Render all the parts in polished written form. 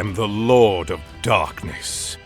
am the Lord of Darkness.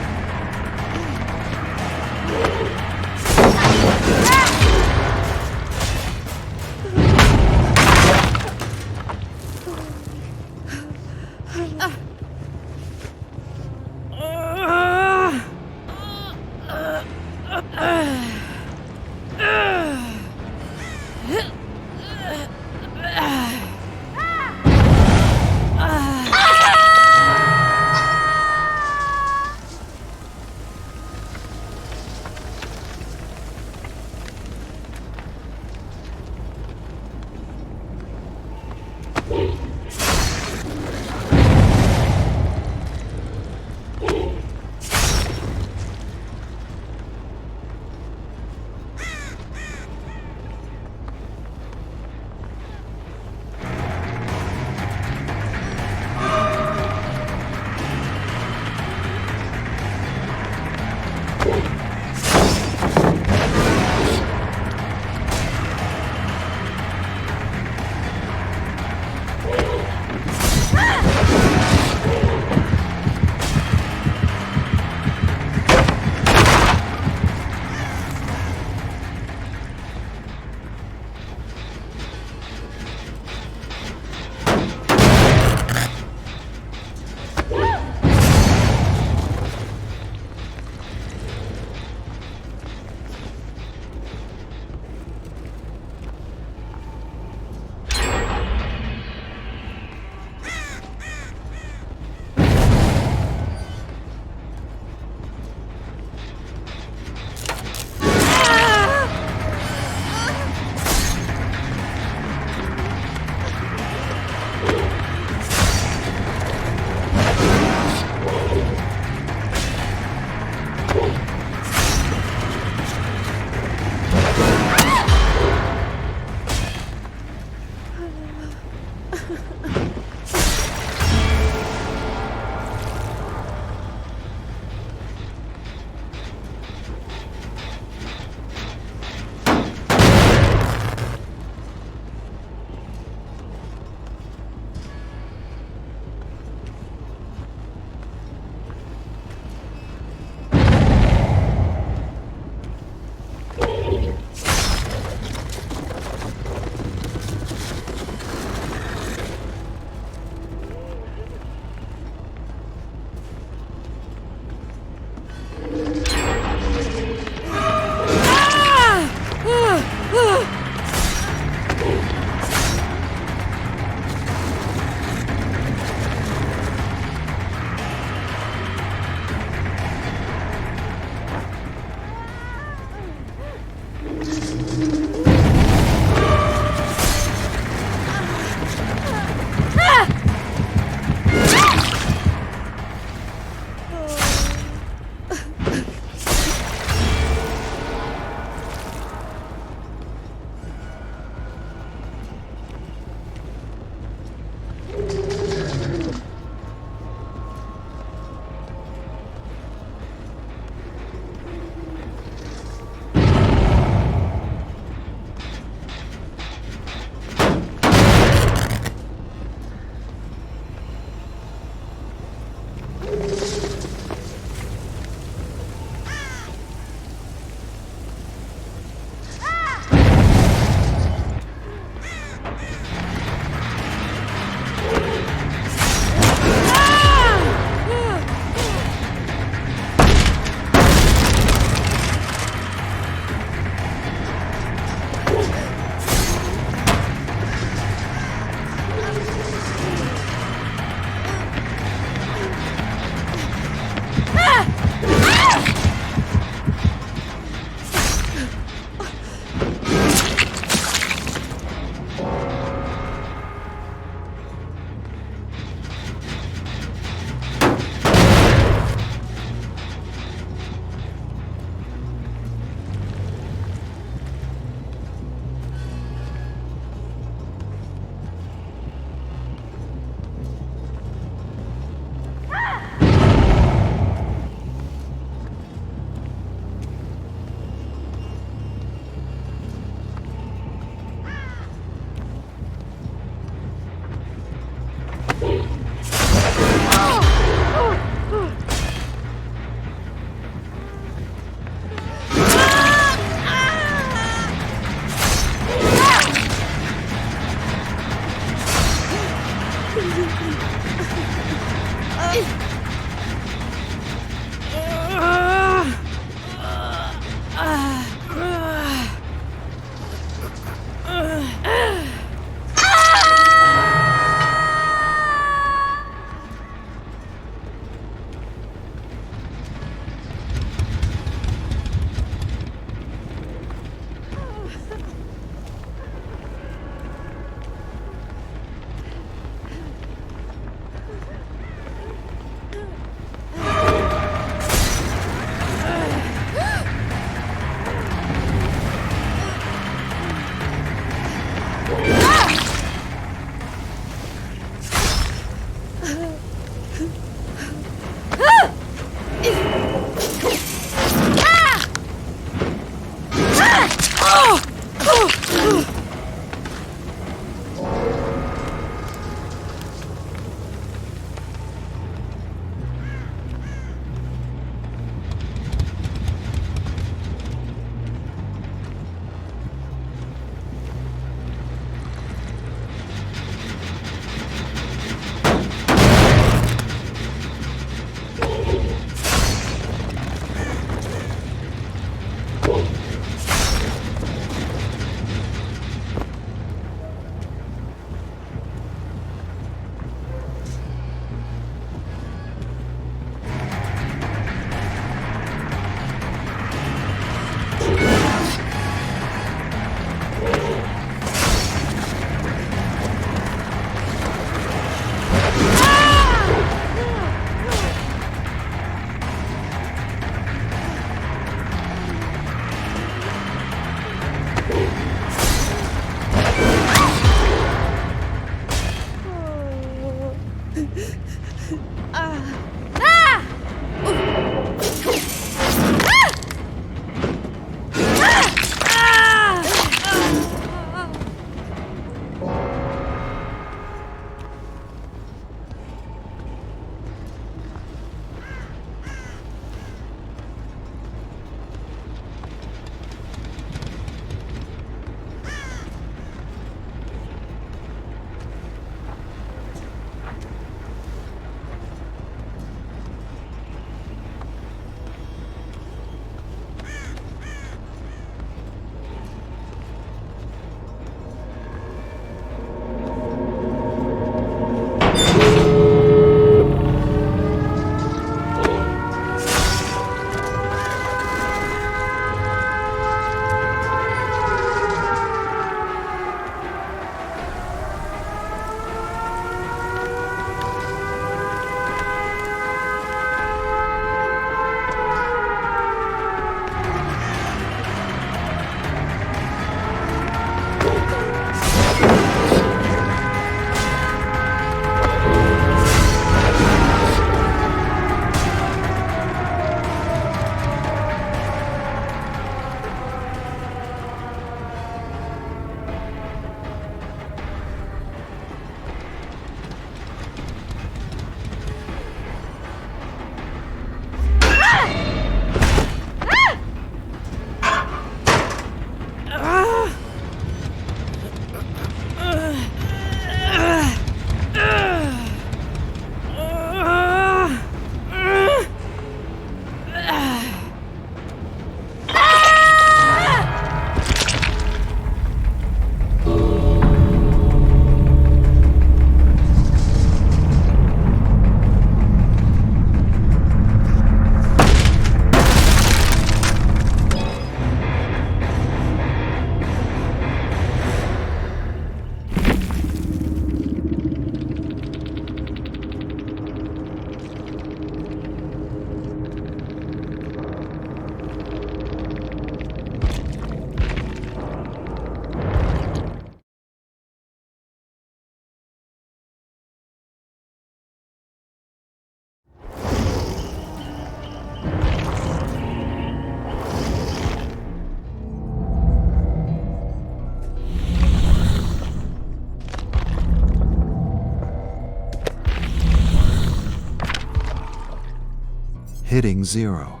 hitting zero.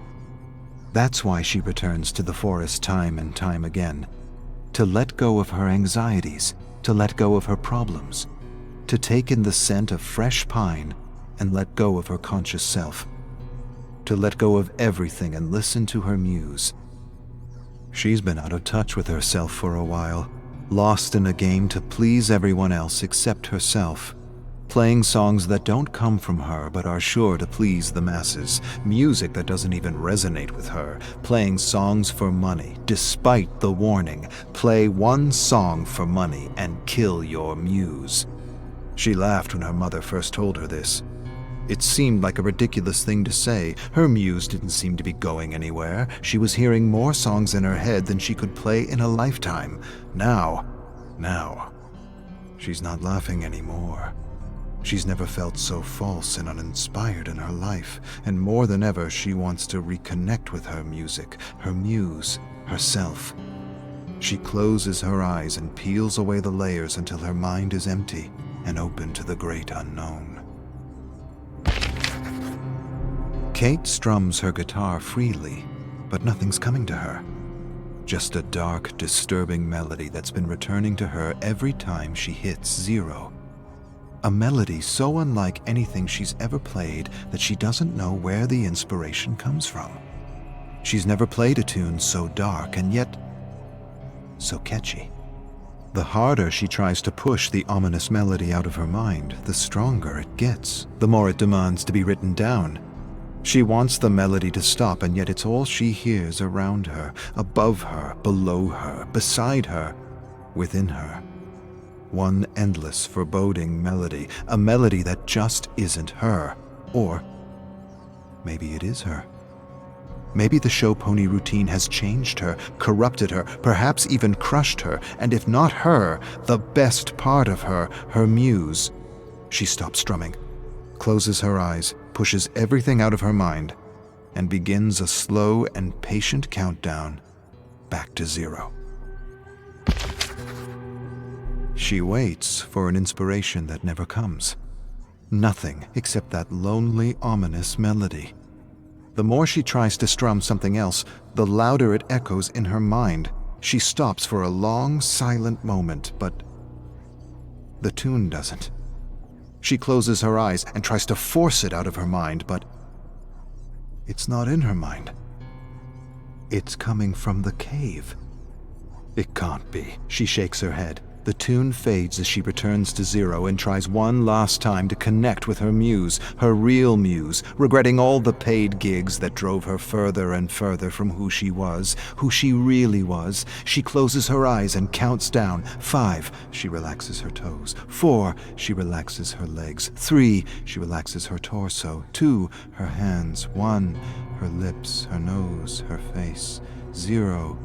That's why she returns to the forest time and time again, to let go of her anxieties, to let go of her problems, to take in the scent of fresh pine and let go of her conscious self. To let go of everything and listen to her muse. She's been out of touch with herself for a while, lost in a game to please everyone else except herself, playing songs that don't come from her but are sure to please the masses, music that doesn't even resonate with her, playing songs for money, despite the warning, play one song for money and kill your muse. She laughed when her mother first told her this. It seemed like a ridiculous thing to say. Her muse didn't seem to be going anywhere. She was hearing more songs in her head than she could play in a lifetime. Now, she's not laughing anymore. She's never felt so false and uninspired in her life, and more than ever she wants to reconnect with her music, her muse, herself. She closes her eyes and peels away the layers until her mind is empty and open to the great unknown. Kate strums her guitar freely, but nothing's coming to her. Just a dark, disturbing melody that's been returning to her every time she hits 0. A melody so unlike anything she's ever played that she doesn't know where the inspiration comes from. She's never played a tune so dark and yet so catchy. The harder she tries to push the ominous melody out of her mind, the stronger it gets, the more it demands to be written down. She wants the melody to stop, and yet it's all she hears around her, above her, below her, beside her, within her. One endless, foreboding melody, a melody that just isn't her. Or maybe it is her. Maybe the show pony routine has changed her, corrupted her, perhaps even crushed her, and if not her, the best part of her, her muse. She stops strumming, closes her eyes, pushes everything out of her mind, and begins a slow and patient countdown back to 0. She waits for an inspiration that never comes. Nothing except that lonely, ominous melody. The more she tries to strum something else, the louder it echoes in her mind. She stops for a long, silent moment, but the tune doesn't. She closes her eyes and tries to force it out of her mind, but it's not in her mind. It's coming from the cave. It can't be. She shakes her head. The tune fades as she returns to 0 and tries one last time to connect with her muse, her real muse, regretting all the paid gigs that drove her further and further from who she was, who she really was. She closes her eyes and counts down. 5, she relaxes her toes. 4, she relaxes her legs. 3, she relaxes her torso. 2, her hands. 1, her lips, her nose, her face. 0,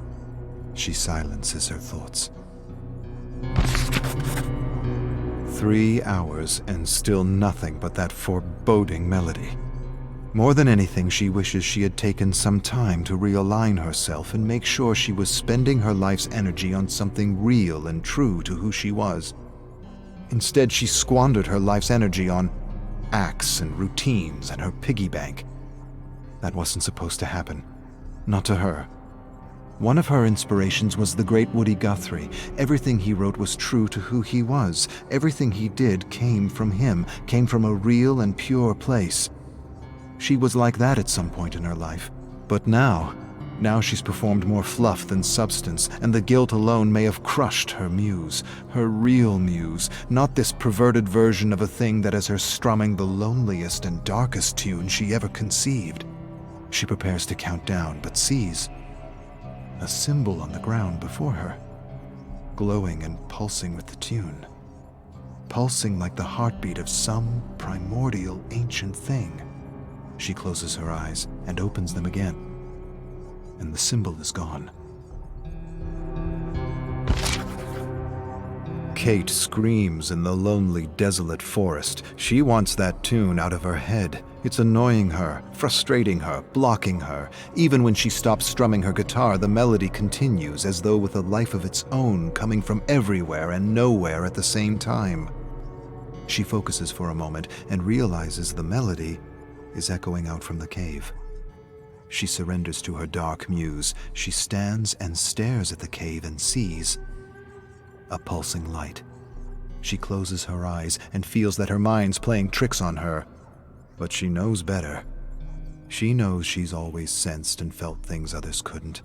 she silences her thoughts. 3 hours and still nothing but that foreboding melody. More than anything, she wishes she had taken some time to realign herself and make sure she was spending her life's energy on something real and true to who she was. Instead, she squandered her life's energy on acts and routines and her piggy bank. That wasn't supposed to happen. Not to her. One of her inspirations was the great Woody Guthrie. Everything he wrote was true to who he was. Everything he did came from him, came from a real and pure place. She was like that at some point in her life. But now she's performed more fluff than substance, and the guilt alone may have crushed her muse, her real muse, not this perverted version of a thing that has her strumming the loneliest and darkest tune she ever conceived. She prepares to count down, but sees a symbol on the ground before her, glowing and pulsing with the tune, pulsing like the heartbeat of some primordial ancient thing. She closes her eyes and opens them again, and the symbol is gone. Kate screams in the lonely, desolate forest. She wants that tune out of her head. It's annoying her, frustrating her, blocking her. Even when she stops strumming her guitar, the melody continues as though with a life of its own, coming from everywhere and nowhere at the same time. She focuses for a moment and realizes the melody is echoing out from the cave. She surrenders to her dark muse. She stands and stares at the cave and sees a pulsing light. She closes her eyes and feels that her mind's playing tricks on her. But she knows better. She knows she's always sensed and felt things others couldn't.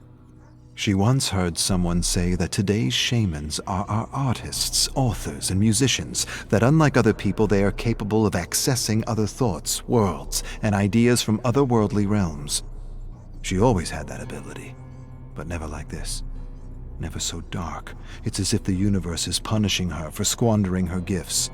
She once heard someone say that today's shamans are our artists, authors, and musicians, that unlike other people, they are capable of accessing other thoughts, worlds, and ideas from otherworldly realms. She always had that ability, but never like this. Never so dark. It's as if the universe is punishing her for squandering her gifts.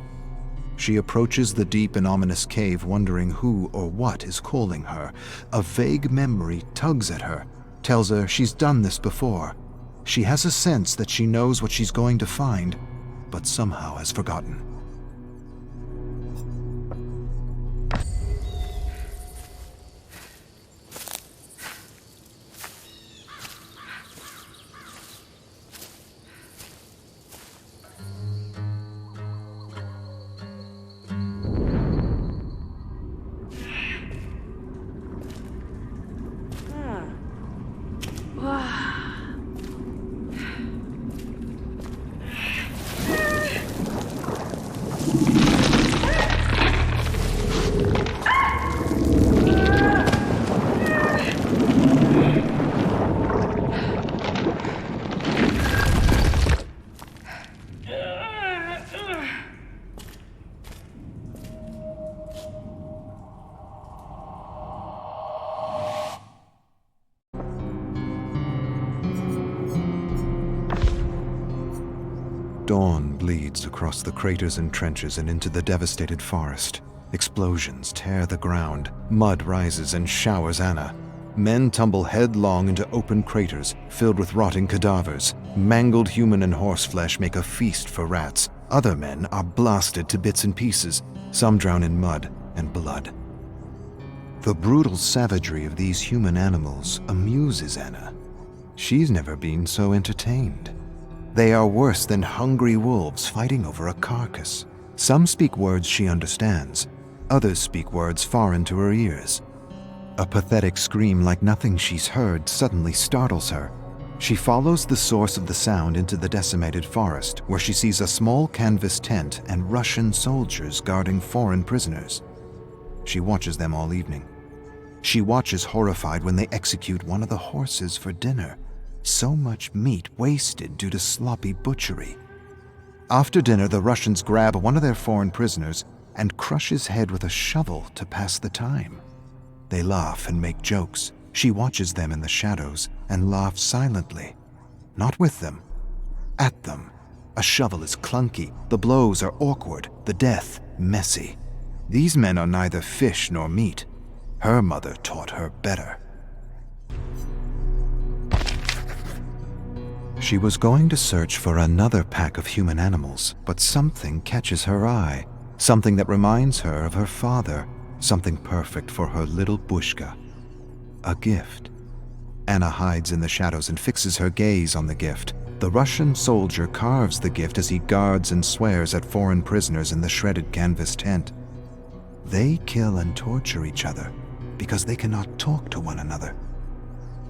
She approaches the deep and ominous cave, wondering who or what is calling her. A vague memory tugs at her, tells her she's done this before. She has a sense that she knows what she's going to find, but somehow has forgotten. Dawn bleeds across the craters and trenches and into the devastated forest. Explosions tear the ground, mud rises and showers Anna. Men tumble headlong into open craters filled with rotting cadavers. Mangled human and horse flesh make a feast for rats. Other men are blasted to bits and pieces. Some drown in mud and blood. The brutal savagery of these human animals amuses Anna. She's never been so entertained. They are worse than hungry wolves fighting over a carcass. Some speak words she understands. Others speak words foreign to her ears. A pathetic scream like nothing she's heard suddenly startles her. She follows the source of the sound into the decimated forest, where she sees a small canvas tent and Russian soldiers guarding foreign prisoners. She watches them all evening. She watches horrified when they execute one of the horses for dinner. So much meat wasted due to sloppy butchery. After dinner, the Russians grab one of their foreign prisoners and crush his head with a shovel to pass the time. They laugh and make jokes. She watches them in the shadows and laughs silently. Not with them, at them. A shovel is clunky, the blows are awkward, the death messy. These men are neither fish nor meat. Her mother taught her better. She was going to search for another pack of human animals, but something catches her eye. Something that reminds her of her father. Something perfect for her little Bushka. A gift. Anna hides in the shadows and fixes her gaze on the gift. The Russian soldier carves the gift as he guards and swears at foreign prisoners in the shredded canvas tent. They kill and torture each other because they cannot talk to one another.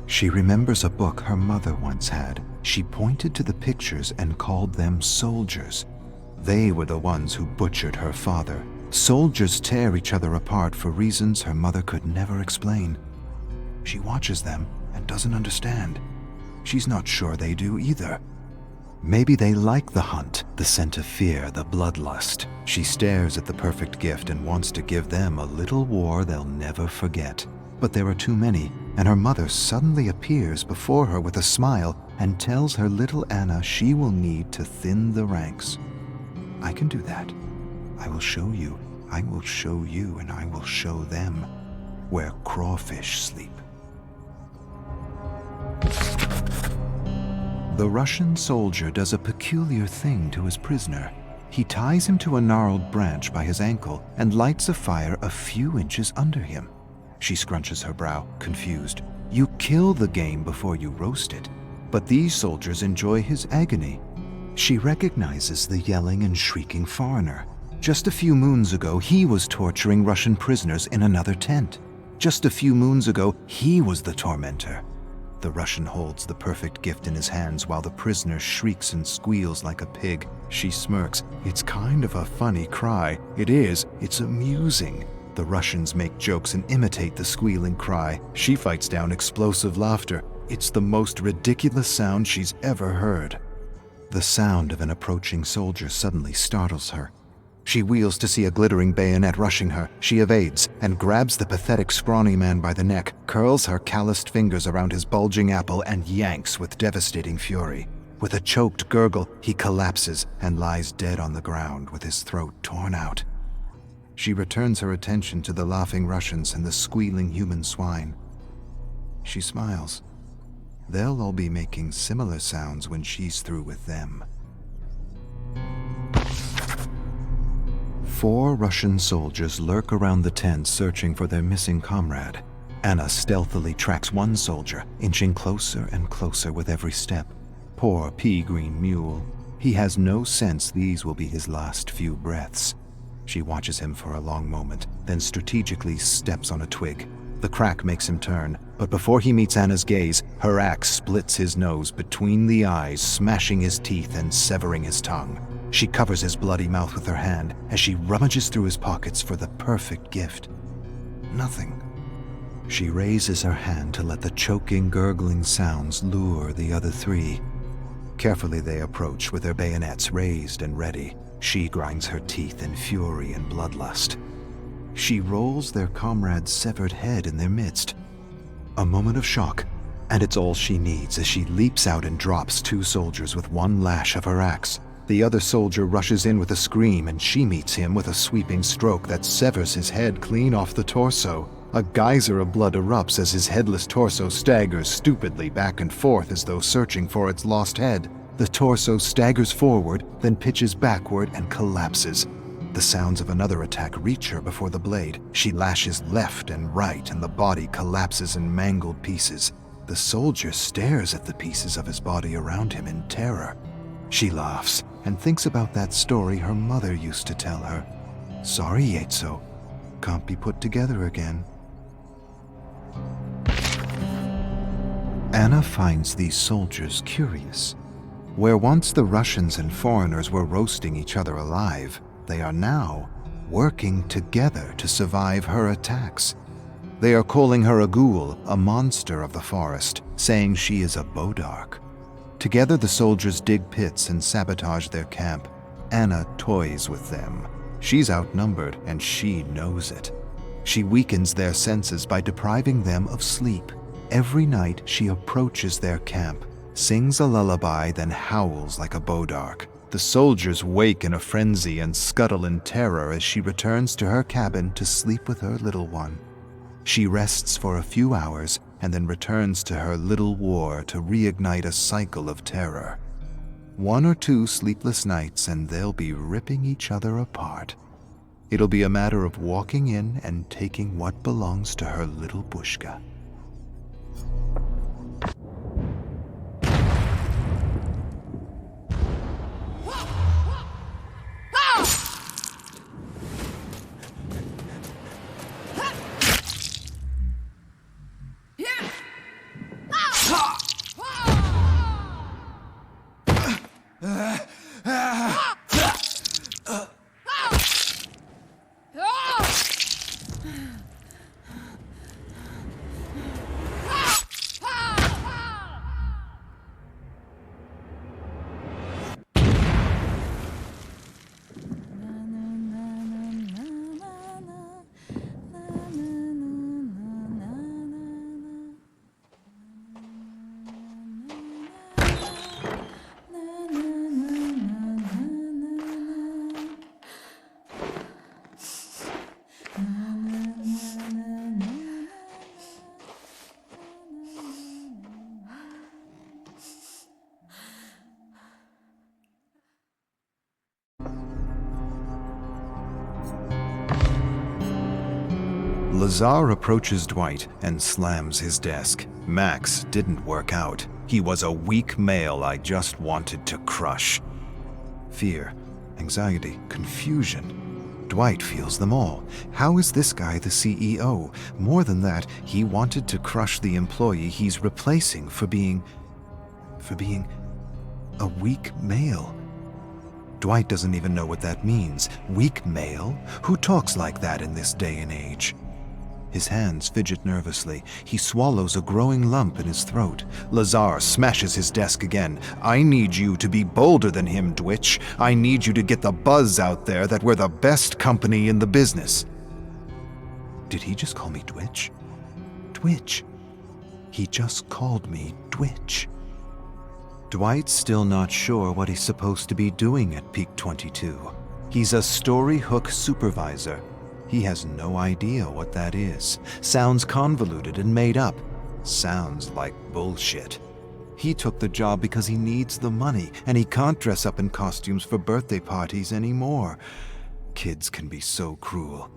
She remembers a book her mother once had. She pointed to the pictures and called them soldiers. They were the ones who butchered her father. Soldiers tear each other apart for reasons her mother could never explain. She watches them and doesn't understand. She's not sure they do either. Maybe they like the hunt, the scent of fear, the bloodlust. She stares at the perfect gift and wants to give them a little war they'll never forget. But there are too many, and her mother suddenly appears before her with a smile and tells her little Anna she will need to thin the ranks. I can do that. I will show you, and I will show them where crawfish sleep. The Russian soldier does a peculiar thing to his prisoner. He ties him to a gnarled branch by his ankle and lights a fire a few inches under him. She scrunches her brow, confused. You kill the game before you roast it. But these soldiers enjoy his agony. She recognizes the yelling and shrieking foreigner. Just a few moons ago, he was torturing Russian prisoners in another tent. Just a few moons ago, he was the tormentor. The Russian holds the perfect gift in his hands while the prisoner shrieks and squeals like a pig. She smirks. It's kind of a funny cry. It is. It's amusing. The Russians make jokes and imitate the squealing cry. She fights down explosive laughter. It's the most ridiculous sound she's ever heard. The sound of an approaching soldier suddenly startles her. She wheels to see a glittering bayonet rushing her. She evades and grabs the pathetic scrawny man by the neck, curls her calloused fingers around his bulging apple, and yanks with devastating fury. With a choked gurgle, he collapses and lies dead on the ground with his throat torn out. She returns her attention to the laughing Russians and the squealing human swine. She smiles. They'll all be making similar sounds when she's through with them. 4 Russian soldiers lurk around the tent searching for their missing comrade. Anna stealthily tracks one soldier, inching closer and closer with every step. Poor pea-green mule. He has no sense these will be his last few breaths. She watches him for a long moment, then strategically steps on a twig. The crack makes him turn, but before he meets Anna's gaze, her axe splits his nose between the eyes, smashing his teeth and severing his tongue. She covers his bloody mouth with her hand as she rummages through his pockets for the perfect gift. Nothing. She raises her hand to let the choking, gurgling sounds lure the other 3. Carefully they approach with their bayonets raised and ready. She grinds her teeth in fury and bloodlust. She rolls their comrade's severed head in their midst. A moment of shock, and it's all she needs as she leaps out and drops 2 soldiers with one lash of her axe. The other soldier rushes in with a scream, and she meets him with a sweeping stroke that severs his head clean off the torso. A geyser of blood erupts as his headless torso staggers stupidly back and forth as though searching for its lost head. The torso staggers forward, then pitches backward and collapses. The sounds of another attack reach her before the blade. She lashes left and right, and the body collapses in mangled pieces. The soldier stares at the pieces of his body around him in terror. She laughs and thinks about that story her mother used to tell her. Sorry, Yetso. Can't be put together again. Anna finds these soldiers curious. Where once the Russians and foreigners were roasting each other alive, they are now working together to survive her attacks. They are calling her a ghoul, a monster of the forest, saying she is a Bodark. Together the soldiers dig pits and sabotage their camp. Anna toys with them. She's outnumbered, and she knows it. She weakens their senses by depriving them of sleep. Every night she approaches their camp, sings a lullaby, then howls like a Bodark. The soldiers wake in a frenzy and scuttle in terror as she returns to her cabin to sleep with her little one. She rests for a few hours and then returns to her little war to reignite a cycle of terror. 1 or 2 sleepless nights and they'll be ripping each other apart. It'll be a matter of walking in and taking what belongs to her little Bushka. Lazar approaches Dwight and slams his desk. Max didn't work out. He was a weak male I just wanted to crush. Fear, anxiety, confusion. Dwight feels them all. How is this guy the CEO? More than that, he wanted to crush the employee he's replacing for being a weak male. Dwight doesn't even know what that means. Weak male? Who talks like that in this day and age? His hands fidget nervously. He swallows a growing lump in his throat. Lazar smashes his desk again. I need you to be bolder than him, Dwitch. I need you to get the buzz out there that we're the best company in the business. Did he just call me Dwitch? Dwitch. He just called me Dwitch. Dwight's still not sure what he's supposed to be doing at Peak 22. He's a story hook supervisor. He has no idea what that is. Sounds convoluted and made up. Sounds like bullshit. He took the job because he needs the money, and he can't dress up in costumes for birthday parties anymore. Kids can be so cruel.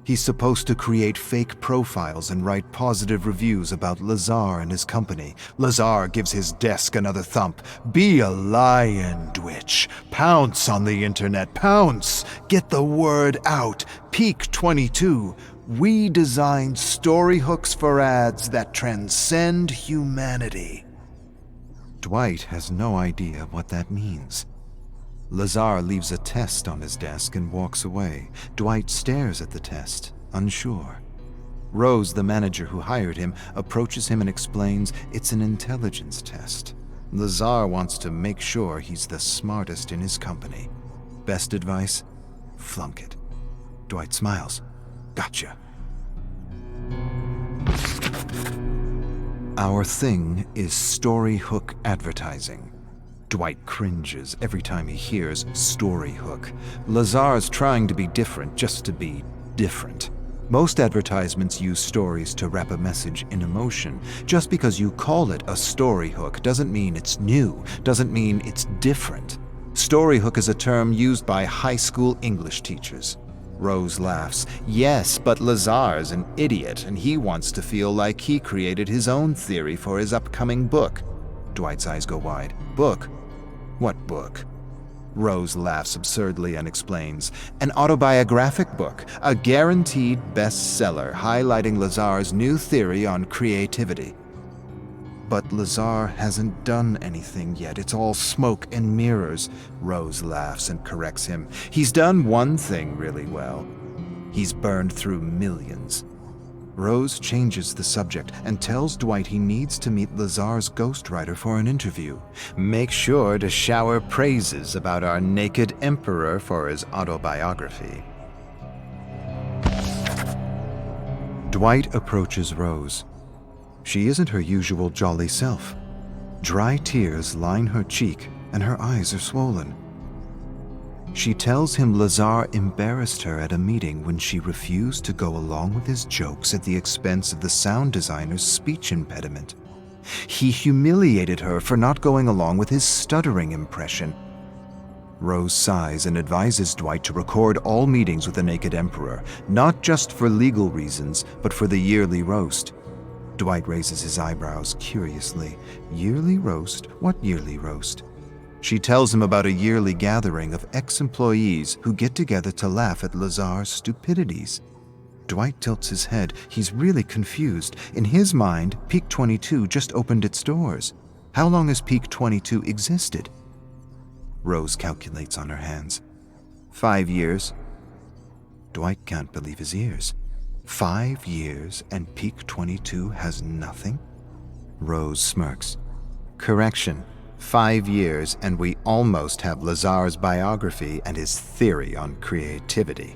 He's supposed to create fake profiles and write positive reviews about Lazar and his company. Lazar gives his desk another thump. Be a lion, Dwitch. Pounce on the internet. Pounce. Get the word out. Peak 22. We design story hooks for ads that transcend humanity. Dwight has no idea what that means. Lazar leaves a test on his desk and walks away. Dwight stares at the test, unsure. Rose, the manager who hired him, approaches him and explains it's an intelligence test. Lazar wants to make sure he's the smartest in his company. Best advice? Flunk it. Dwight smiles. Gotcha. Our thing is story hook advertising. Dwight cringes every time he hears story hook. Lazar's trying to be different just to be different. Most advertisements use stories to wrap a message in emotion. Just because you call it a story hook doesn't mean it's new, doesn't mean it's different. Story hook is a term used by high school English teachers. Rose laughs. Yes, but Lazar's an idiot, and he wants to feel like he created his own theory for his upcoming book. Dwight's eyes go wide. Book? What book? Rose laughs absurdly and explains. An autobiographic book, a guaranteed bestseller highlighting Lazar's new theory on creativity. But Lazar hasn't done anything yet. It's all smoke and mirrors. Rose laughs and corrects him. He's done one thing really well. He's burned through millions. Rose changes the subject and tells Dwight he needs to meet Lazar's ghostwriter for an interview. Make sure to shower praises about our naked emperor for his autobiography. Dwight approaches Rose. She isn't her usual jolly self. Dry tears line her cheek and her eyes are swollen. She tells him Lazar embarrassed her at a meeting when she refused to go along with his jokes at the expense of the sound designer's speech impediment. He humiliated her for not going along with his stuttering impression. Rose sighs and advises Dwight to record all meetings with the Naked Emperor, not just for legal reasons, but for the yearly roast. Dwight raises his eyebrows curiously. Yearly roast? What yearly roast? She tells him about a yearly gathering of ex-employees who get together to laugh at Lazar's stupidities. Dwight tilts his head. He's really confused. In his mind, Peak 22 just opened its doors. How long has Peak 22 existed? Rose calculates on her hands. 5 years. Dwight can't believe his ears. 5 years and Peak 22 has nothing? Rose smirks. Correction. 5 years and we almost have Lazar's biography and his theory on creativity.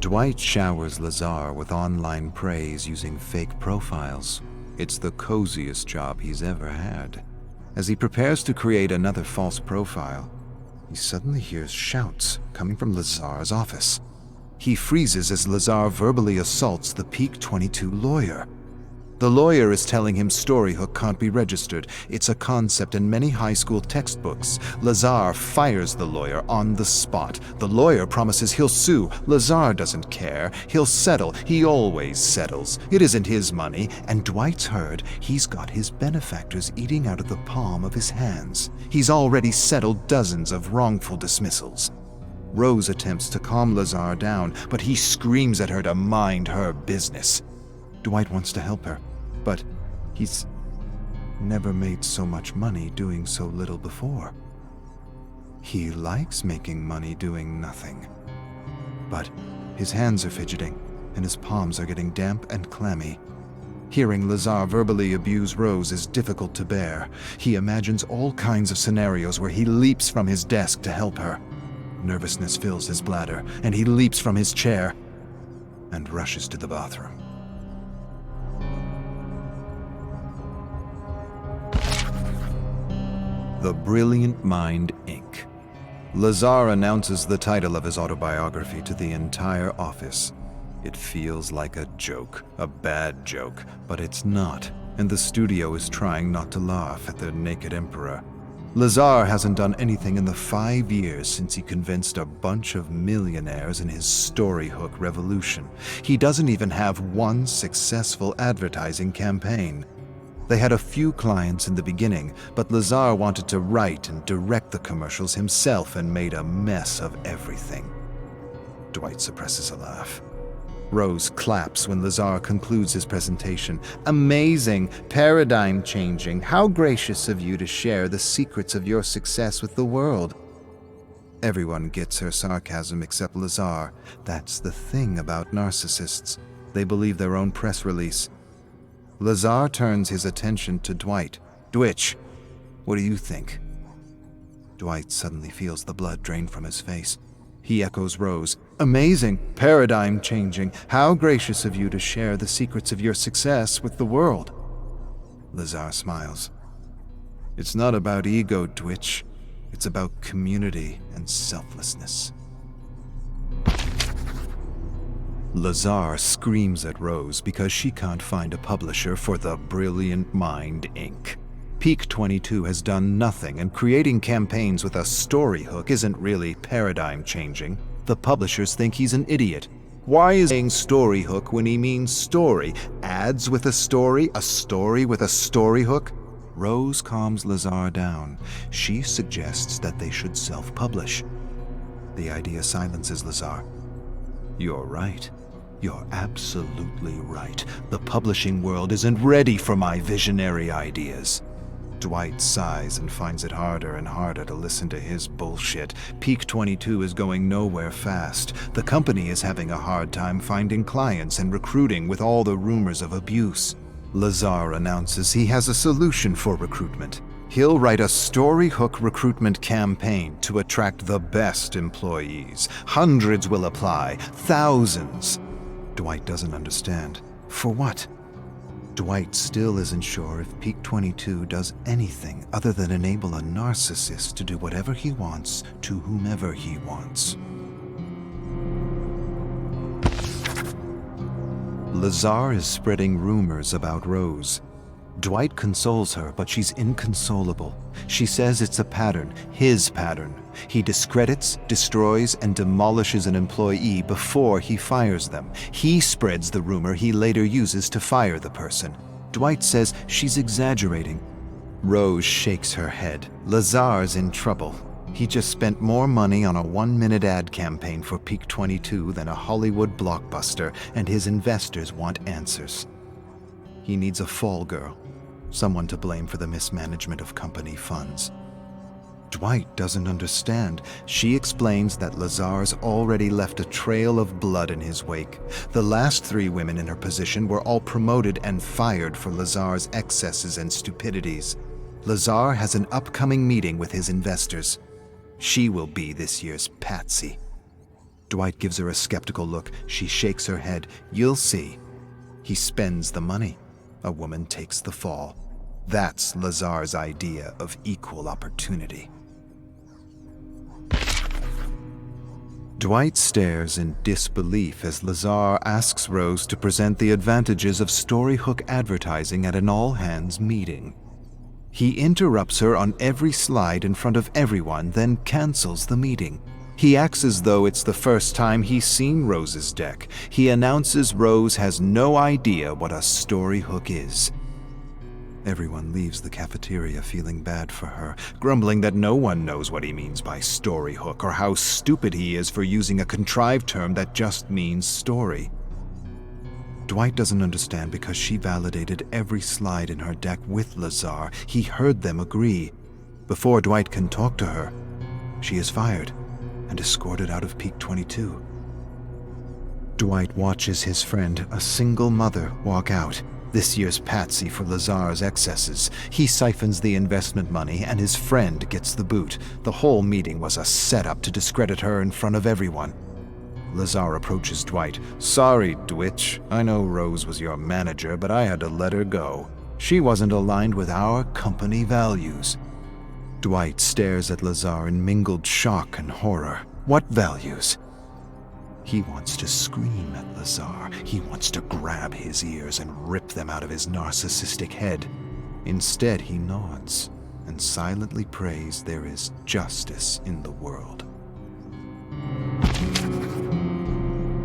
Dwight showers Lazar with online praise using fake profiles. It's the coziest job he's ever had. As he prepares to create another false profile, he suddenly hears shouts coming from Lazar's office. He freezes as Lazar verbally assaults the Peak 22 lawyer. The lawyer is telling him Storyhook can't be registered. It's a concept in many high school textbooks. Lazar fires the lawyer on the spot. The lawyer promises he'll sue. Lazar doesn't care. He'll settle. He always settles. It isn't his money. And Dwight's heard he's got his benefactors eating out of the palm of his hands. He's already settled dozens of wrongful dismissals. Rose attempts to calm Lazar down, but he screams at her to mind her business. Dwight wants to help her, but he's never made so much money doing so little before. He likes making money doing nothing. But his hands are fidgeting, and his palms are getting damp and clammy. Hearing Lazar verbally abuse Rose is difficult to bear. He imagines all kinds of scenarios where he leaps from his desk to help her. Nervousness fills his bladder, and he leaps from his chair and rushes to the bathroom. The Brilliant Mind, Inc. Lazar announces the title of his autobiography to the entire office. It feels like a joke, a bad joke, but it's not, and the studio is trying not to laugh at the naked emperor. Lazar hasn't done anything in the 5 years since he convinced a bunch of millionaires in his storyhook revolution. He doesn't even have one successful advertising campaign. They had a few clients in the beginning, but Lazar wanted to write and direct the commercials himself and made a mess of everything. Dwight suppresses a laugh. Rose claps when Lazar concludes his presentation. Amazing, paradigm-changing. How gracious of you to share the secrets of your success with the world. Everyone gets her sarcasm except Lazar. That's the thing about narcissists. They believe their own press release. Lazar turns his attention to Dwight. Dwitch, what do you think? Dwight suddenly feels the blood drain from his face. He echoes Rose. Amazing, paradigm-changing. How gracious of you to share the secrets of your success with the world. Lazar smiles. It's not about ego, Dwitch. It's about community and selflessness. Lazar screams at Rose because she can't find a publisher for The Brilliant Mind, Inc. Peak 22 has done nothing, and creating campaigns with a story hook isn't really paradigm-changing. The publishers think he's an idiot. Why is he saying story hook when he means story? Ads with a story with a story hook? Rose calms Lazar down. She suggests that they should self-publish. The idea silences Lazar. You're right. You're absolutely right. The publishing world isn't ready for my visionary ideas. Dwight sighs and finds it harder and harder to listen to his bullshit. Peak 22 is going nowhere fast. The company is having a hard time finding clients and recruiting with all the rumors of abuse. Lazar announces he has a solution for recruitment. He'll write a story hook recruitment campaign to attract the best employees. Hundreds will apply, thousands. Dwight doesn't understand. For what? Dwight still isn't sure if Peak 22 does anything other than enable a narcissist to do whatever he wants to whomever he wants. Lazar is spreading rumors about Rose. Dwight consoles her, but she's inconsolable. She says it's a pattern, his pattern. He discredits, destroys, and demolishes an employee before he fires them. He spreads the rumor he later uses to fire the person. Dwight says she's exaggerating. Rose shakes her head. Lazar's in trouble. He just spent more money on a 1-minute ad campaign for Peak 22 than a Hollywood blockbuster, and his investors want answers. He needs a fall girl, someone to blame for the mismanagement of company funds. Dwight doesn't understand. She explains that Lazar's already left a trail of blood in his wake. The last 3 women in her position were all promoted and fired for Lazar's excesses and stupidities. Lazar has an upcoming meeting with his investors. She will be this year's patsy. Dwight gives her a skeptical look. She shakes her head. You'll see. He spends the money. A woman takes the fall. That's Lazar's idea of equal opportunity. Dwight stares in disbelief as Lazar asks Rose to present the advantages of storyhook advertising at an all-hands meeting. He interrupts her on every slide in front of everyone, then cancels the meeting. He acts as though it's the first time he's seen Rose's deck. He announces Rose has no idea what a storyhook is. Everyone leaves the cafeteria feeling bad for her, grumbling that no one knows what he means by storyhook or how stupid he is for using a contrived term that just means story. Dwight doesn't understand because she validated every slide in her deck with Lazar. He heard them agree. Before Dwight can talk to her, she is fired and escorted out of Peak 22. Dwight watches his friend, a single mother, walk out. This year's patsy for Lazar's excesses. He siphons the investment money and his friend gets the boot. The whole meeting was a setup to discredit her in front of everyone. Lazar approaches Dwight. "Sorry, Dwitch. I know Rose was your manager, but I had to let her go. She wasn't aligned with our company values." Dwight stares at Lazar in mingled shock and horror. What values? He wants to scream at Lazar. He wants to grab his ears and rip them out of his narcissistic head. Instead, he nods and silently prays there is justice in the world.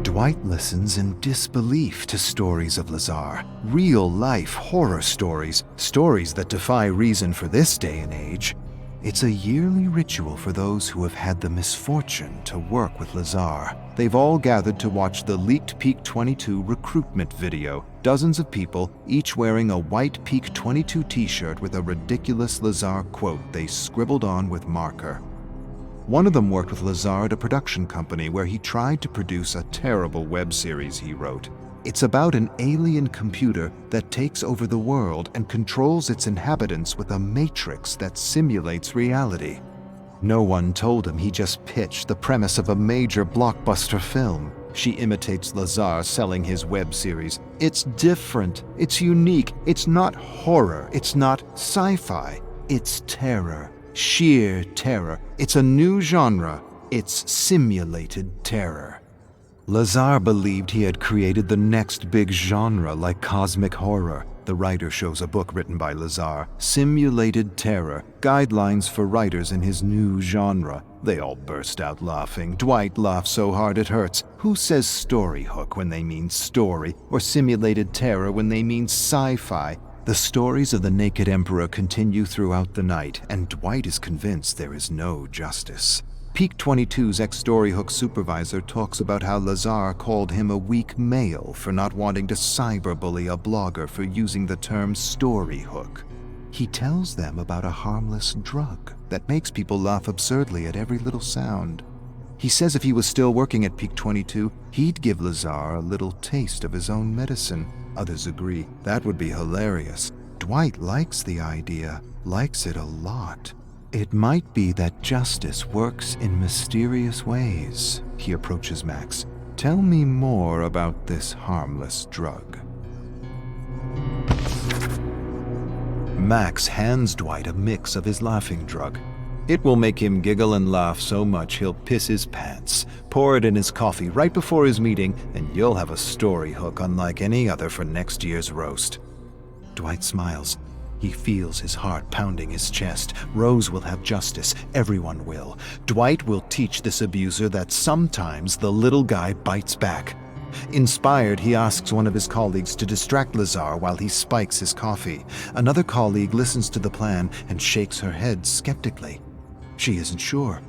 Dwight listens in disbelief to stories of Lazar. Real-life horror stories. Stories that defy reason for this day and age. It's a yearly ritual for those who have had the misfortune to work with Lazar. They've all gathered to watch the leaked Peak 22 recruitment video. Dozens of people, each wearing a white Peak 22 t-shirt with a ridiculous Lazar quote they scribbled on with marker. One of them worked with Lazar at a production company where he tried to produce a terrible web series he wrote. It's about an alien computer that takes over the world and controls its inhabitants with a matrix that simulates reality. No one told him he just pitched the premise of a major blockbuster film. She imitates Lazar selling his web series. It's different. It's unique. It's not horror. It's not sci-fi. It's terror. Sheer terror. It's a new genre. It's simulated terror. Lazar believed he had created the next big genre like cosmic horror. The writer shows a book written by Lazar, Simulated Terror, Guidelines for Writers in His New Genre. They all burst out laughing. Dwight laughs so hard it hurts. Who says story hook when they mean story, or simulated terror when they mean sci-fi? The stories of the Naked Emperor continue throughout the night, and Dwight is convinced there is no justice. Peak 22's ex-Storyhook supervisor talks about how Lazar called him a weak male for not wanting to cyberbully a blogger for using the term Storyhook. He tells them about a harmless drug that makes people laugh absurdly at every little sound. He says if he was still working at Peak 22, he'd give Lazar a little taste of his own medicine. Others agree. That would be hilarious. Dwight likes the idea, likes it a lot. It might be that justice works in mysterious ways. He approaches Max. Tell me more about this harmless drug. Max hands Dwight a mix of his laughing drug. It will make him giggle and laugh so much he'll piss his pants. Pour it in his coffee right before his meeting, and you'll have a story hook unlike any other for next year's roast. Dwight smiles. He feels his heart pounding his chest. Rose will have justice. Everyone will. Dwight will teach this abuser that sometimes the little guy bites back. Inspired, he asks one of his colleagues to distract Lazar while he spikes his coffee. Another colleague listens to the plan and shakes her head skeptically. She isn't sure.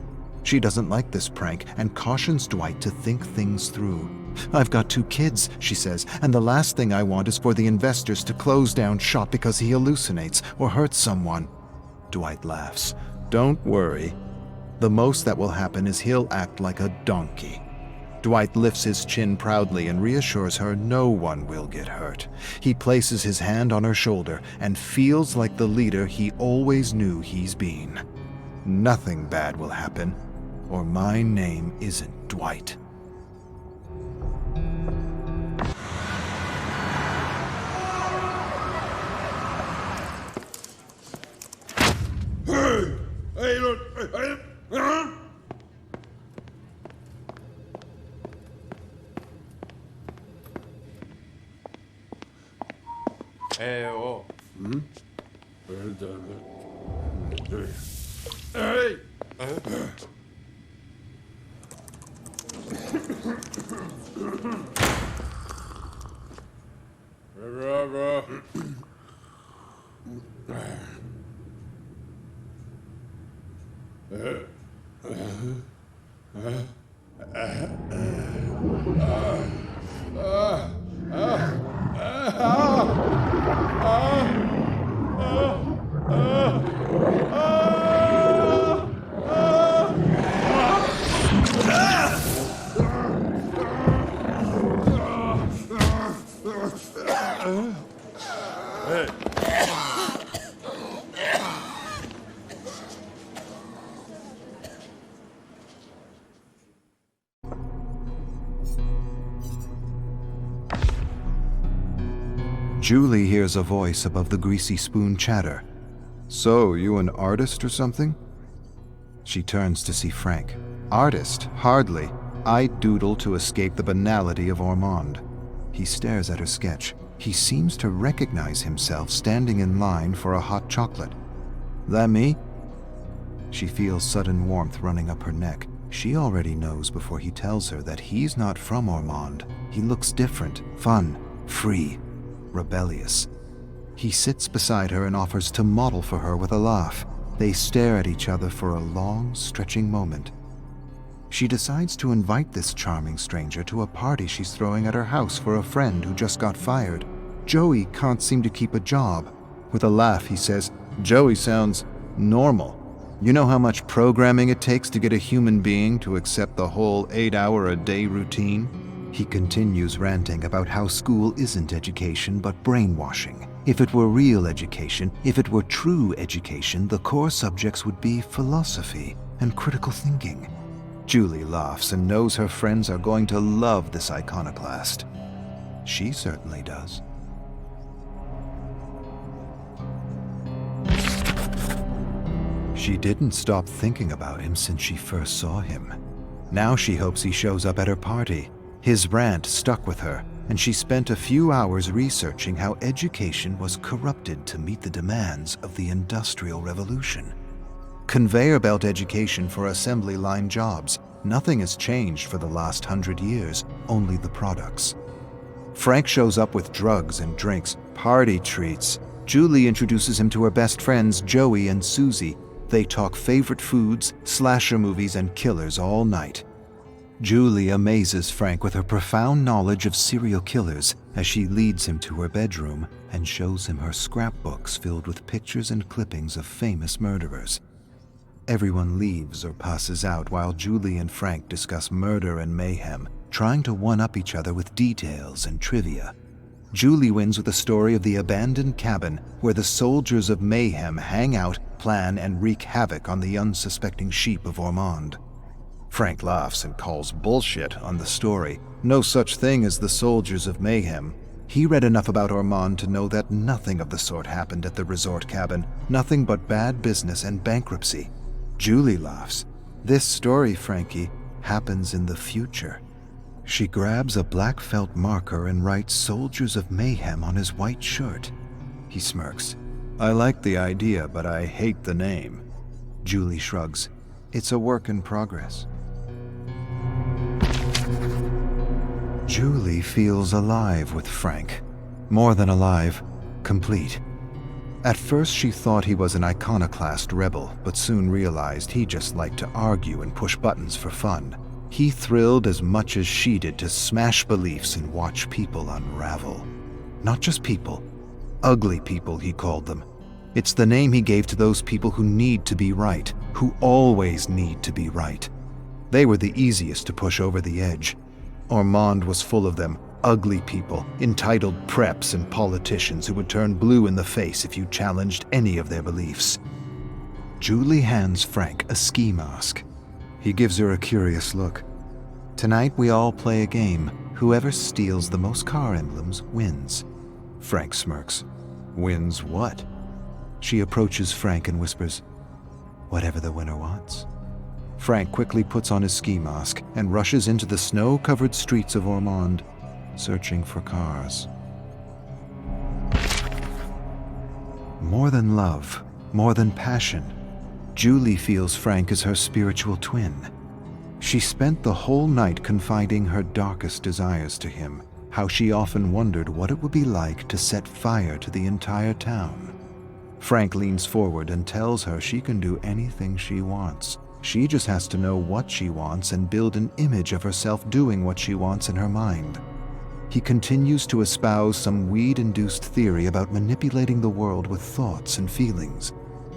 She doesn't like this prank and cautions Dwight to think things through. "I've got 2 kids," she says, "and the last thing I want is for the investors to close down shop because he hallucinates or hurts someone." Dwight laughs. "Don't worry. The most that will happen is he'll act like a donkey." Dwight lifts his chin proudly and reassures her no one will get hurt. He places his hand on her shoulder and feels like the leader he always knew he's been. "Nothing bad will happen, or my name isn't Dwight." Hey, look! Hey, oh. Hey! Julie hears a voice above the greasy spoon chatter. "So, you an artist or something?" She turns to see Frank. "Artist? Hardly. I doodle to escape the banality of Ormond." He stares at her sketch. He seems to recognize himself standing in line for a hot chocolate. "That me?" She feels sudden warmth running up her neck. She already knows before he tells her that he's not from Ormond. He looks different, fun, free, rebellious. He sits beside her and offers to model for her with a laugh. They stare at each other for a long, stretching moment. She decides to invite this charming stranger to a party she's throwing at her house for a friend who just got fired. Joey can't seem to keep a job. With a laugh, he says, "Joey sounds normal. You know how much programming it takes to get a human being to accept the whole 8-hour-a-day routine?" He continues ranting about how school isn't education but brainwashing. If it were real education, if it were true education, the core subjects would be philosophy and critical thinking. Julie laughs and knows her friends are going to love this iconoclast. She certainly does. She didn't stop thinking about him since she first saw him. Now she hopes he shows up at her party. His rant stuck with her, and she spent a few hours researching how education was corrupted to meet the demands of the Industrial Revolution. Conveyor belt education for assembly line jobs. Nothing has changed for the last 100 years, only the products. Frank shows up with drugs and drinks, party treats. Julie introduces him to her best friends, Joey and Susie. They talk favorite foods, slasher movies, and killers all night. Julie amazes Frank with her profound knowledge of serial killers as she leads him to her bedroom and shows him her scrapbooks filled with pictures and clippings of famous murderers. Everyone leaves or passes out while Julie and Frank discuss murder and mayhem, trying to one-up each other with details and trivia. Julie wins with a story of the abandoned cabin where the soldiers of Mayhem hang out, plan, and wreak havoc on the unsuspecting sheep of Ormond. Frank laughs and calls bullshit on the story. No such thing as the soldiers of Mayhem. He read enough about Ormond to know that nothing of the sort happened at the resort cabin, nothing but bad business and bankruptcy. Julie laughs. This story, Frankie, happens in the future. She grabs a black felt marker and writes Soldiers of Mayhem on his white shirt. He smirks. "I like the idea, but I hate the name." Julie shrugs. "It's a work in progress." Julie feels alive with Frank. More than alive, complete. At first she thought he was an iconoclast rebel, but soon realized he just liked to argue and push buttons for fun. He thrilled as much as she did to smash beliefs and watch people unravel. Not just people, ugly people, he called them. It's the name he gave to those people who need to be right, who always need to be right. They were the easiest to push over the edge. Ormond was full of them, ugly people, entitled preps and politicians who would turn blue in the face if you challenged any of their beliefs. Julie hands Frank a ski mask. He gives her a curious look. "Tonight we all play a game. Whoever steals the most car emblems wins." Frank smirks. "Wins what?" She approaches Frank and whispers, "Whatever the winner wants." Frank quickly puts on his ski mask and rushes into the snow-covered streets of Ormond, searching for cars. More than love, more than passion, Julie feels Frank is her spiritual twin. She spent the whole night confiding her darkest desires to him, how she often wondered what it would be like to set fire to the entire town. Frank leans forward and tells her she can do anything she wants. She just has to know what she wants and build an image of herself doing what she wants in her mind. He continues to espouse some weed-induced theory about manipulating the world with thoughts and feelings.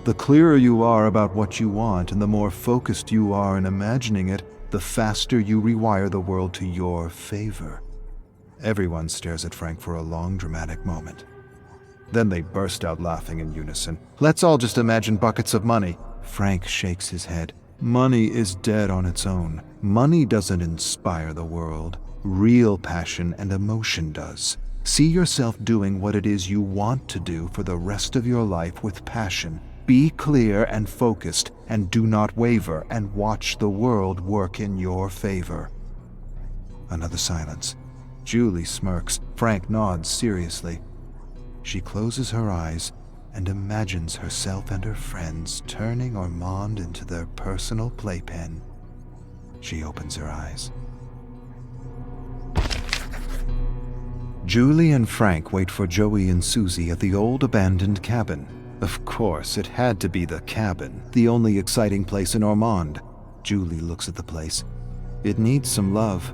The clearer you are about what you want and the more focused you are in imagining it, the faster you rewire the world to your favor. Everyone stares at Frank for a long, dramatic moment. Then they burst out laughing in unison. Let's all just imagine buckets of money. Frank shakes his head. Money is dead on its own. Money doesn't inspire the world. Real passion and emotion does. See yourself doing what it is you want to do for the rest of your life with passion. Be clear and focused, and do not waver, and watch the world work in your favor. Another silence. Julie smirks. Frank nods seriously. She closes her eyes and imagines herself and her friends turning Ormond into their personal playpen. She opens her eyes. Julie and Frank wait for Joey and Susie at the old abandoned cabin. Of course, it had to be the cabin, the only exciting place in Ormond. Julie looks at the place. It needs some love.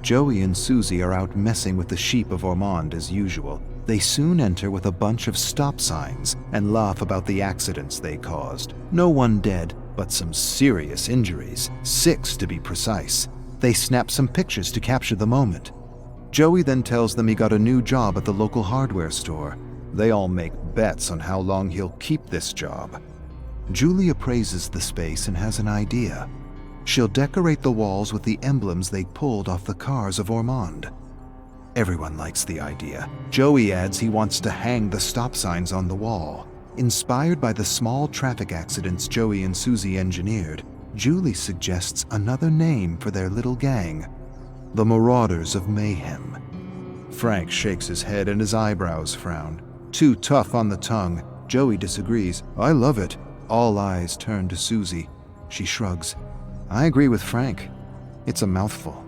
Joey and Susie are out messing with the sheep of Ormond as usual. They soon enter with a bunch of stop signs and laugh about the accidents they caused. No one dead, but some serious injuries, 6 to be precise. They snap some pictures to capture the moment. Joey then tells them he got a new job at the local hardware store. They all make bets on how long he'll keep this job. Julie appraises the space and has an idea. She'll decorate the walls with the emblems they pulled off the cars of Ormond. Everyone likes the idea. Joey adds he wants to hang the stop signs on the wall. Inspired by the small traffic accidents Joey and Susie engineered, Julie suggests another name for their little gang: the Marauders of Mayhem. Frank shakes his head and his eyebrows frown. Too tough on the tongue. Joey disagrees. I love it. All eyes turn to Susie. She shrugs. I agree with Frank. It's a mouthful.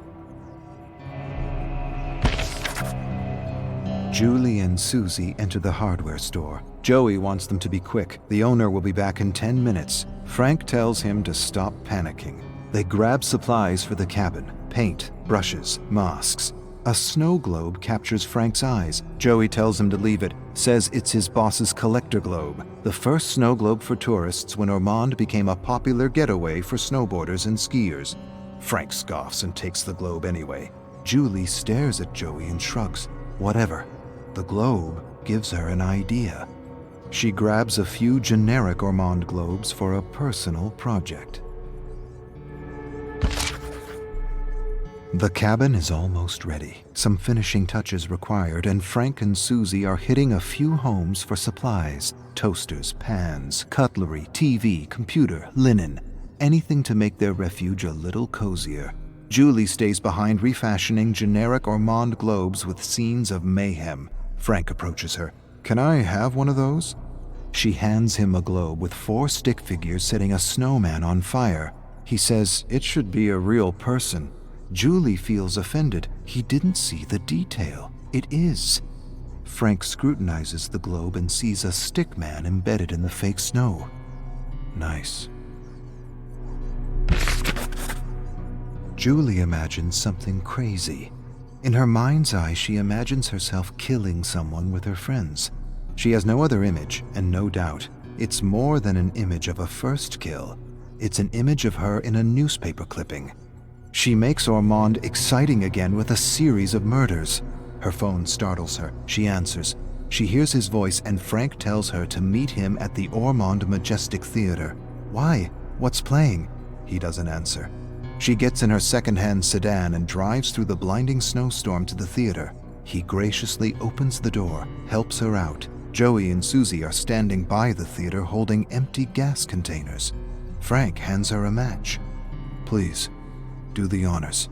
Julie and Susie enter the hardware store. Joey wants them to be quick. The owner will be back in 10 minutes. Frank tells him to stop panicking. They grab supplies for the cabin: paint, brushes, masks. A snow globe captures Frank's eyes. Joey tells him to leave it, says it's his boss's collector globe, the first snow globe for tourists when Ormond became a popular getaway for snowboarders and skiers. Frank scoffs and takes the globe anyway. Julie stares at Joey and shrugs. Whatever. The globe gives her an idea. She grabs a few generic Ormond globes for a personal project. The cabin is almost ready. Some finishing touches required, and Frank and Susie are hitting a few homes for supplies: toasters, pans, cutlery, TV, computer, linen, anything to make their refuge a little cozier. Julie stays behind refashioning generic Ormond globes with scenes of mayhem. Frank approaches her. Can I have one of those? She hands him a globe with 4 stick figures setting a snowman on fire. He says it should be a real person. Julie feels offended. He didn't see the detail. It is. Frank scrutinizes the globe and sees a stick man embedded in the fake snow. Nice. Julie imagines something crazy. In her mind's eye, she imagines herself killing someone with her friends. She has no other image, and no doubt, it's more than an image of a first kill. It's an image of her in a newspaper clipping. She makes Ormond exciting again with a series of murders. Her phone startles her. She answers. She hears his voice, and Frank tells her to meet him at the Ormond Majestic Theater. Why? What's playing? He doesn't answer. She gets in her second-hand sedan and drives through the blinding snowstorm to the theater. He graciously opens the door, helps her out. Joey and Susie are standing by the theater holding empty gas containers. Frank hands her a match. Please, do the honors.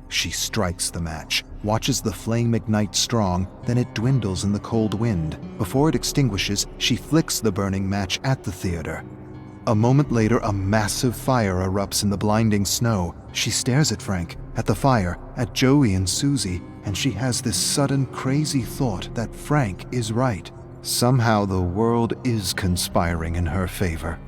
She strikes the match, watches the flame ignite strong, then it dwindles in the cold wind. Before it extinguishes, she flicks the burning match at the theater. A moment later, a massive fire erupts in the blinding snow. She stares at Frank, at the fire, at Joey and Susie, and she has this sudden crazy thought that Frank is right. Somehow the world is conspiring in her favor.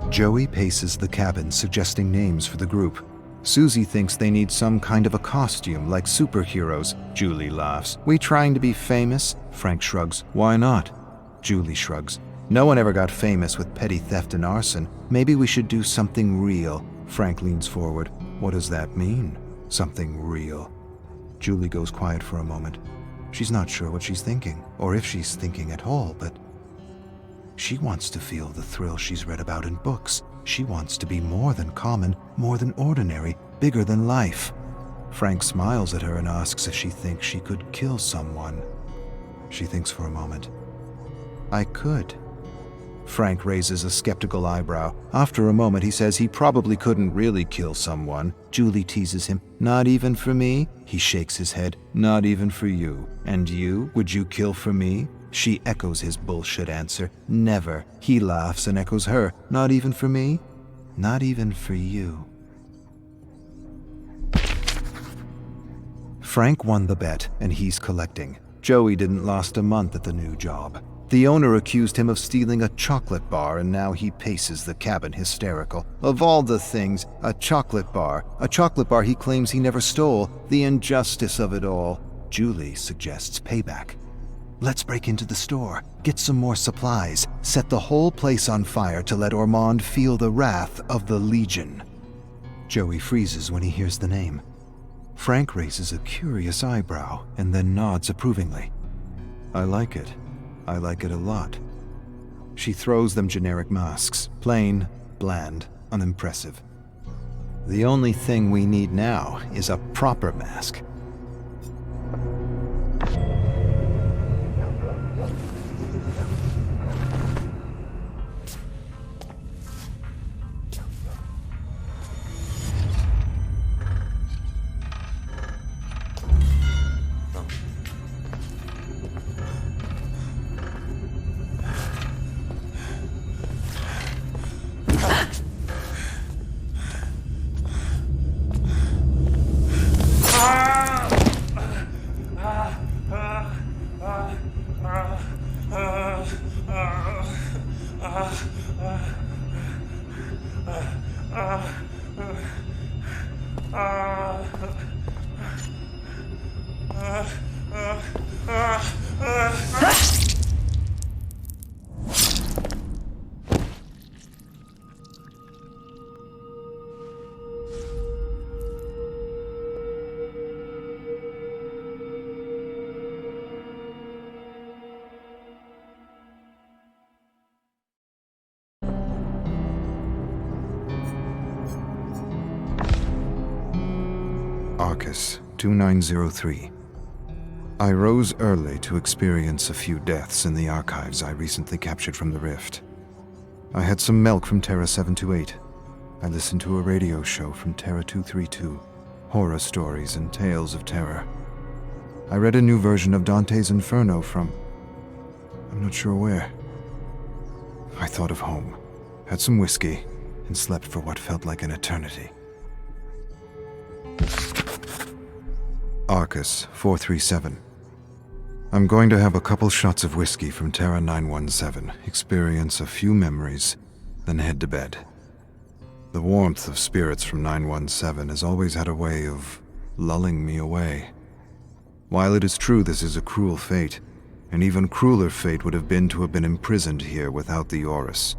Joey paces the cabin, suggesting names for the group. Susie thinks they need some kind of a costume, like superheroes. Julie laughs. We trying to be famous? Frank shrugs. Why not? Julie shrugs. No one ever got famous with petty theft and arson. Maybe we should do something real. Frank leans forward. What does that mean? Something real. Julie goes quiet for a moment. She's not sure what she's thinking, or if she's thinking at all, but she wants to feel the thrill she's read about in books. She wants to be more than common, more than ordinary, bigger than life. Frank smiles at her and asks if she thinks she could kill someone. She thinks for a moment. I could. Frank raises a skeptical eyebrow. After a moment, he says he probably couldn't really kill someone. Julie teases him. Not even for me? He shakes his head. Not even for you. And you? Would you kill for me? She echoes his bullshit answer. Never. He laughs and echoes her. Not even for me? Not even for you. Frank won the bet, and he's collecting. Joey didn't last a month at the new job. The owner accused him of stealing a chocolate bar, and now he paces the cabin hysterical. Of all the things, a chocolate bar he claims he never stole. The injustice of it all. Julie suggests payback. Let's break into the store, get some more supplies, set the whole place on fire to let Ormond feel the wrath of the Legion. Joey freezes when he hears the name. Frank raises a curious eyebrow and then nods approvingly. I like it. I like it a lot. She throws them generic masks, plain, bland, unimpressive. The only thing we need now is a proper mask. Arcus, 2903. I rose early to experience a few deaths in the archives I recently captured from the Rift. I had some milk from Terra 728. I listened to a radio show from Terra 232, horror stories and tales of terror. I read a new version of Dante's Inferno from... I'm not sure where. I thought of home, had some whiskey, and slept for what felt like an eternity. Arcus, 437. I'm going to have a couple shots of whiskey from Terra 917, experience a few memories, then head to bed. The warmth of spirits from 917 has always had a way of lulling me away. While it is true this is a cruel fate, an even crueler fate would have been to have been imprisoned here without the Aurus,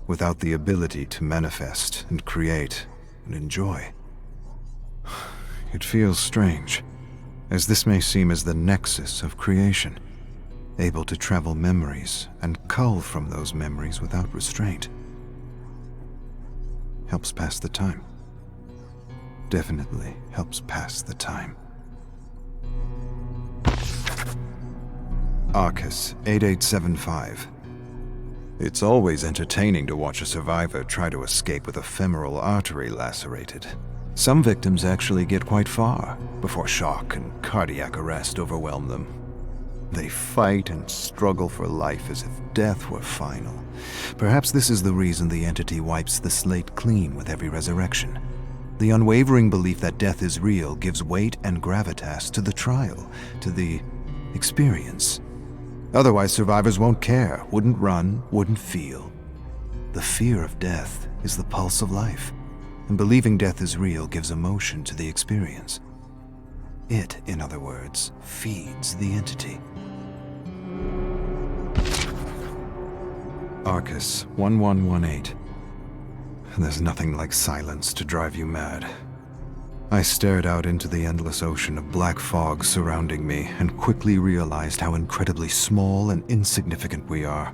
without the ability to manifest and create and enjoy. It feels strange, as this may seem as the nexus of creation, able to travel memories and cull from those memories without restraint. Helps pass the time. Definitely helps pass the time. Arcus, 8875. It's always entertaining to watch a survivor try to escape with a femoral artery lacerated. Some victims actually get quite far before shock and cardiac arrest overwhelm them. They fight and struggle for life as if death were final. Perhaps this is the reason the entity wipes the slate clean with every resurrection. The unwavering belief that death is real gives weight and gravitas to the trial, to the experience. Otherwise, survivors won't care, wouldn't run, wouldn't feel. The fear of death is the pulse of life, and believing death is real gives emotion to the experience. It, in other words, feeds the entity. Arcus, 1118. There's nothing like silence to drive you mad. I stared out into the endless ocean of black fog surrounding me and quickly realized how incredibly small and insignificant we are.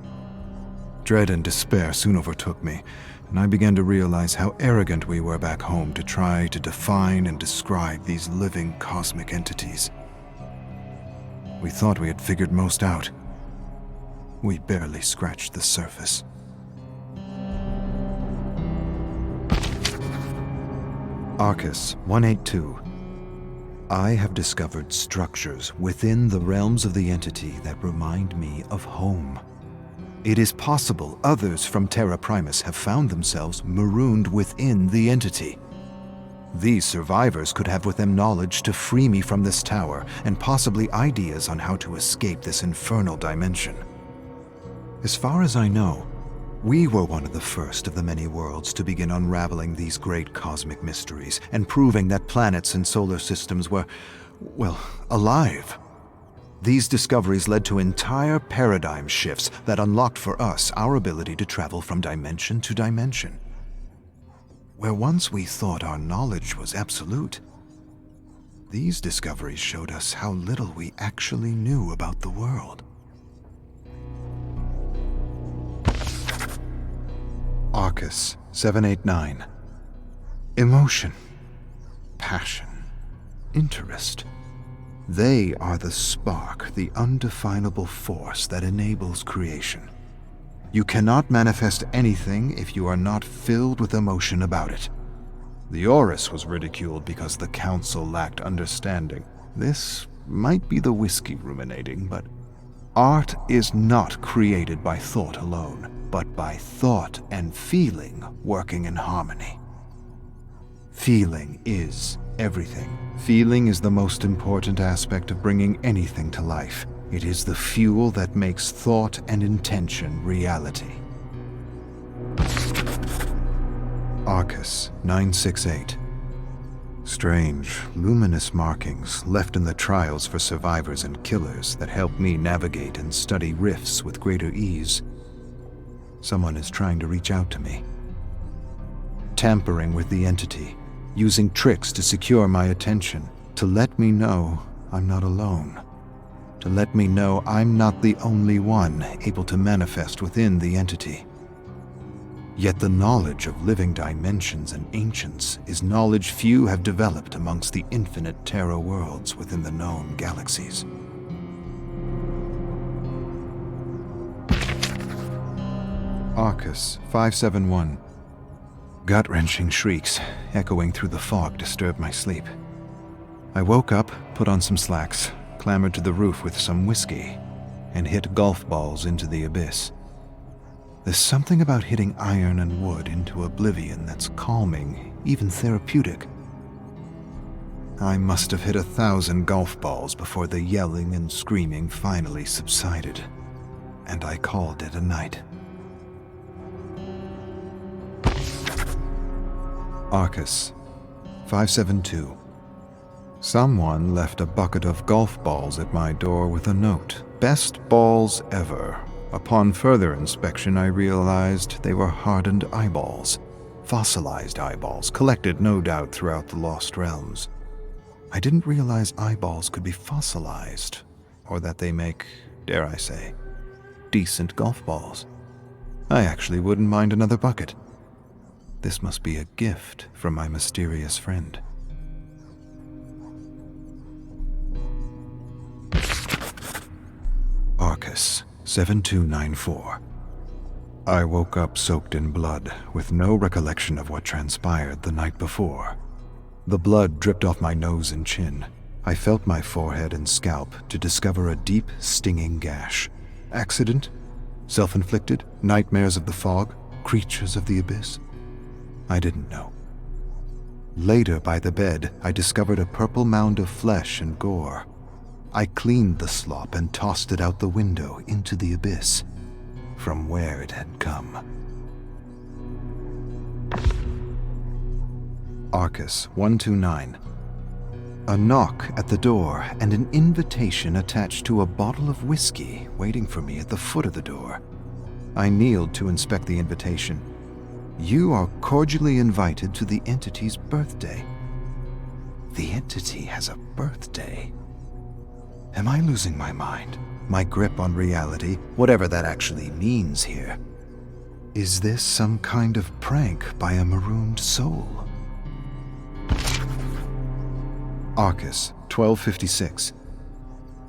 Dread and despair soon overtook me, and I began to realize how arrogant we were back home to try to define and describe these living cosmic entities. We thought we had figured most out. We barely scratched the surface. Arcus 182. I have discovered structures within the realms of the entity that remind me of home. It is possible others from Terra Primus have found themselves marooned within the entity. These survivors could have with them knowledge to free me from this tower, and possibly ideas on how to escape this infernal dimension. As far as I know, we were one of the first of the many worlds to begin unraveling these great cosmic mysteries and proving that planets and solar systems were, well, alive. These discoveries led to entire paradigm shifts that unlocked for us our ability to travel from dimension to dimension. Where once we thought our knowledge was absolute, these discoveries showed us how little we actually knew about the world. Arcus 789. Emotion, passion, interest. They are the spark, the undefinable force that enables creation. You cannot manifest anything if you are not filled with emotion about it. The Orus was ridiculed because the council lacked understanding. This might be the whiskey ruminating, but art is not created by thought alone, but by thought and feeling working in harmony. Feeling is everything. Feeling is the most important aspect of bringing anything to life. It is the fuel that makes thought and intention reality. Arcus 968. Strange, luminous markings left in the trials for survivors and killers that help me navigate and study rifts with greater ease. Someone is trying to reach out to me. Tampering with the entity, using tricks to secure my attention, to let me know I'm not alone, to let me know I'm not the only one able to manifest within the entity. Yet the knowledge of living dimensions and ancients is knowledge few have developed amongst the infinite Terra worlds within the known galaxies. Arcus 571. Gut-wrenching shrieks echoing through the fog disturbed my sleep. I woke up, put on some slacks, clambered to the roof with some whiskey, and hit golf balls into the abyss. There's something about hitting iron and wood into oblivion that's calming, even therapeutic. I must have hit 1,000 golf balls before the yelling and screaming finally subsided, and I called it a night. Arcus 572. Someone left a bucket of golf balls at my door with a note, "Best balls ever." Upon further inspection, I realized they were hardened eyeballs, fossilized eyeballs, collected no doubt throughout the Lost Realms. I didn't realize eyeballs could be fossilized, or that they make, dare I say, decent golf balls. I actually wouldn't mind another bucket. This must be a gift from my mysterious friend. Arcus 7294. I woke up soaked in blood, with no recollection of what transpired the night before. The blood dripped off my nose and chin. I felt my forehead and scalp to discover a deep, stinging gash. Accident? Self-inflicted? Nightmares of the fog? Creatures of the abyss? I didn't know. Later, by the bed, I discovered a purple mound of flesh and gore. I cleaned the slop and tossed it out the window into the abyss, from where it had come. Arcus 129. A knock at the door and an invitation attached to a bottle of whiskey waiting for me at the foot of the door. I kneeled to inspect the invitation. "You are cordially invited to the entity's birthday." entity has a birthday. Am I losing my mind? My grip on reality, whatever that actually means here? Is this some kind of prank by a marooned soul? Arcus, 1256.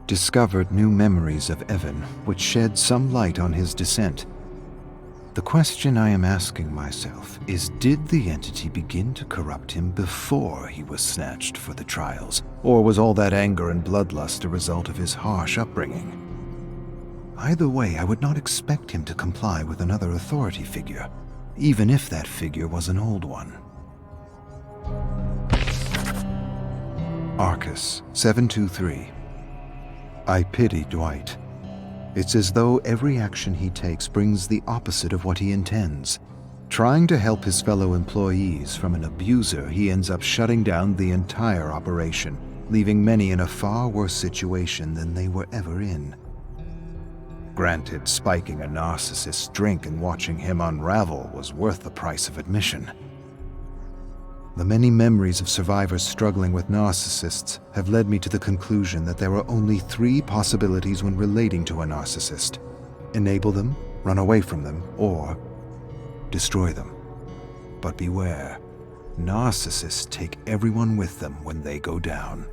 Discovered new memories of Evan, which shed some light on his descent. The question I am asking myself is, did the entity begin to corrupt him before he was snatched for the trials, or was all that anger and bloodlust a result of his harsh upbringing? Either way, I would not expect him to comply with another authority figure, even if that figure was an old one. Arcus, 723. I pity Dwight. It's as though every action he takes brings the opposite of what he intends. Trying to help his fellow employees from an abuser, he ends up shutting down the entire operation, leaving many in a far worse situation than they were ever in. Granted, spiking a narcissist's drink and watching him unravel was worth the price of admission. The many memories of survivors struggling with narcissists have led me to the conclusion that there are only 3 possibilities when relating to a narcissist: enable them, run away from them, or destroy them. But beware, narcissists take everyone with them when they go down.